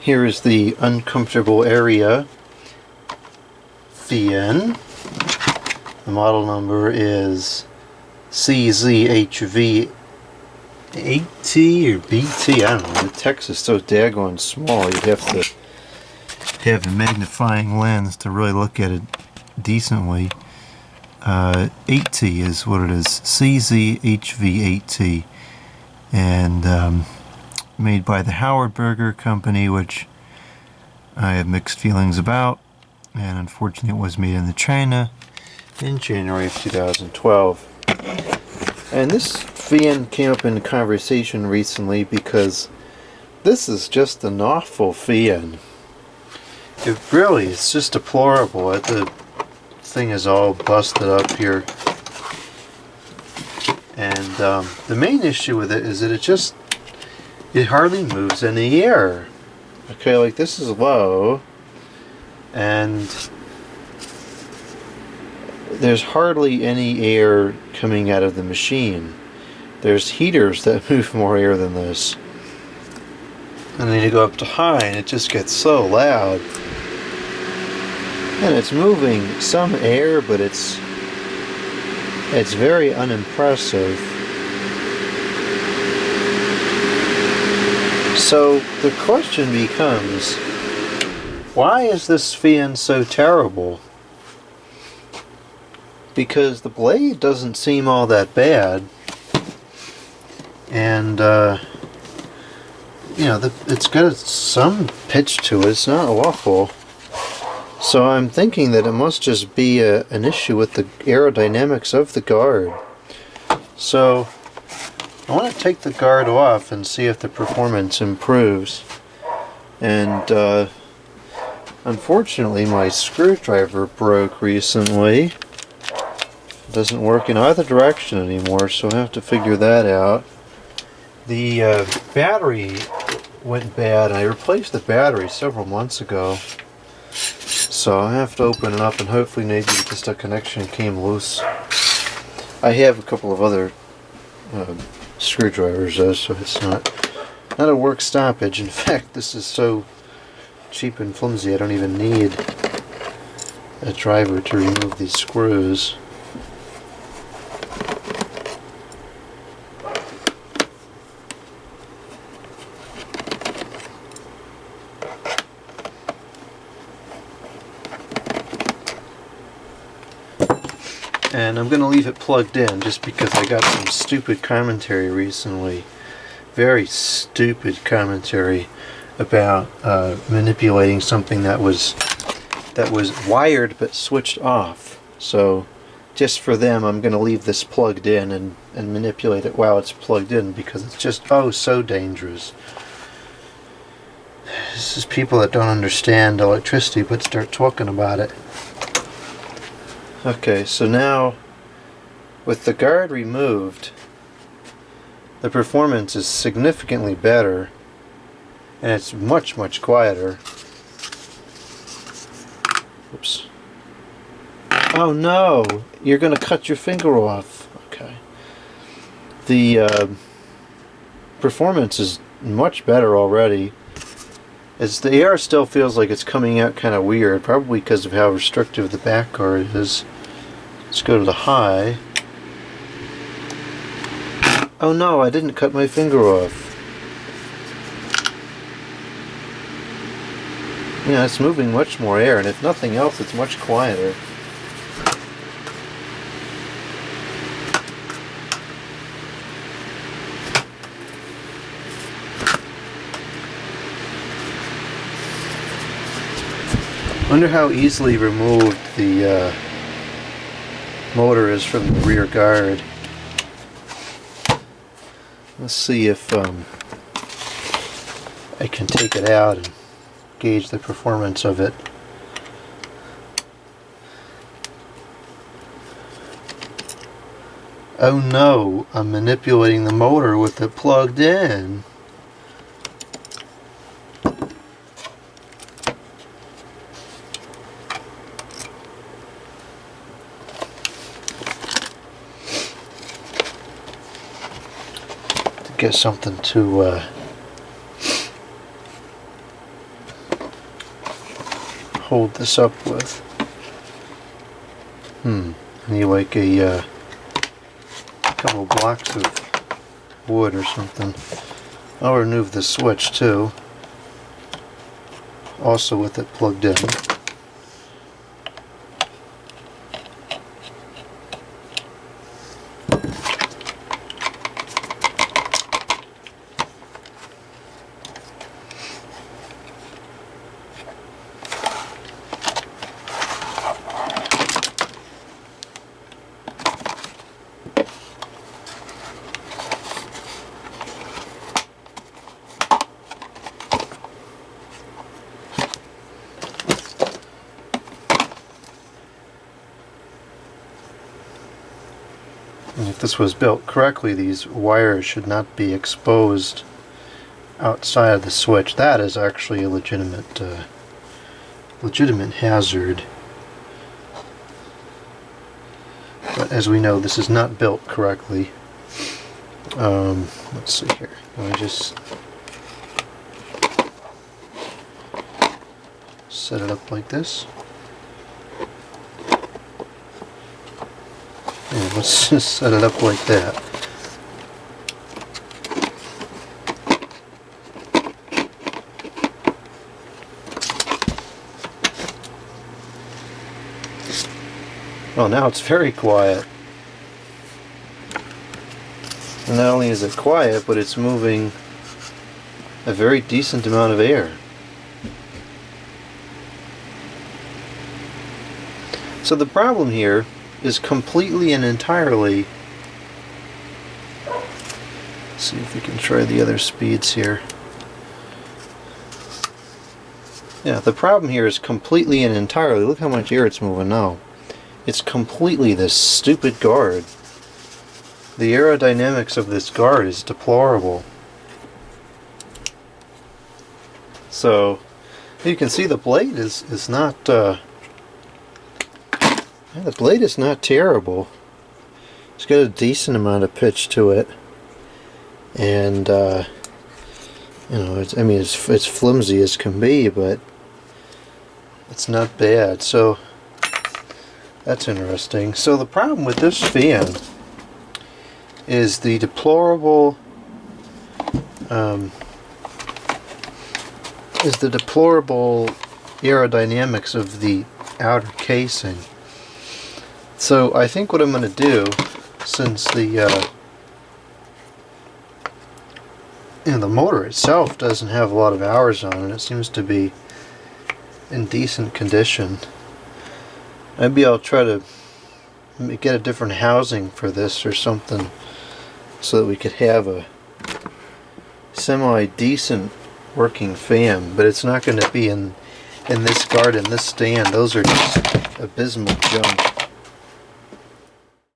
Here is the uncomfortable area fan. The model number is CZHV8T or BT, I don't know. The text is so daggone small, you'd have to have a magnifying lens to really look at it decently. 8T is what it is, CZHV8T, and made by the Howard Burger Company, which I have mixed feelings about, and unfortunately it was made in China in January of 2012. And this fan came up in conversation recently because this is just an awful fan. It really is just deplorable. The thing is all busted up here. And the main issue with it is that it hardly moves in the air. Okay, like this is low, and there's hardly any air coming out of the machine. There's heaters that move more air than this. And then you go up to high and it just gets so loud. And it's moving some air, but it's very unimpressive. So the question becomes, why is this fan so terrible? Because the blade doesn't seem all that bad, and you know, it's got some pitch to it. It's not awful. So I'm thinking that it must just be an issue with the aerodynamics of the guard. So I want to take the guard off and see if the performance improves. And unfortunately my screwdriver broke recently. It doesn't work in either direction anymore, so I have to figure that out. The battery went bad. I replaced the battery several months ago. So I have to open it up, and hopefully maybe just a connection came loose. I have a couple of other screwdrivers though, so it's not a work stoppage. In fact, this is so cheap and flimsy I don't even need a driver to remove these screws. And I'm going to leave it plugged in just because I got some stupid commentary recently. Very stupid commentary about manipulating something that was wired but switched off. So just for them, I'm going to leave this plugged in and manipulate it while it's plugged in, because it's just so dangerous. This is people that don't understand electricity but start talking about it. Okay, so now with the guard removed, the performance is significantly better, and it's much quieter. Oops. Oh no! You're going to cut your finger off. Okay. The performance is much better already. The air still feels like it's coming out kind of weird, probably because of how restrictive the back guard is. Let's go to the high. Oh no, I didn't cut my finger off. Yeah, it's moving much more air, and if nothing else, it's much quieter. Wonder how easily removed the motor is from the rear guard. Let's see if I can take it out and gauge the performance of it. Oh no, I'm manipulating the motor with it plugged in. To get something to hold this up with. Need like a couple blocks of wood or something. I'll remove the switch too, also with it plugged in. And if this was built correctly, these wires should not be exposed outside of the switch. That is actually a legitimate hazard. But as we know, this is not built correctly. Let's see here. I just set it up like this. And let's just set it up like that. Well, now it's very quiet. And not only is it quiet, but it's moving a very decent amount of air. So the problem here is completely and entirely, let's see if we can try the other speeds here. Yeah, the problem here is completely and entirely, look how much air it's moving now. It's completely this stupid guard. The aerodynamics of this guard is deplorable. So you can see the blade is not the blade is not terrible. It's got a decent amount of pitch to it, and you know, it's flimsy as can be, but it's not bad. So that's interesting. So the problem with this fan is the deplorable aerodynamics of the outer casing. So I think what I'm going to do, since the the motor itself doesn't have a lot of hours on it, it seems to be in decent condition. Maybe I'll try to get a different housing for this or something, so that we could have a semi-decent working fan. But it's not going to be in this guard and this stand. Those are just abysmal junk.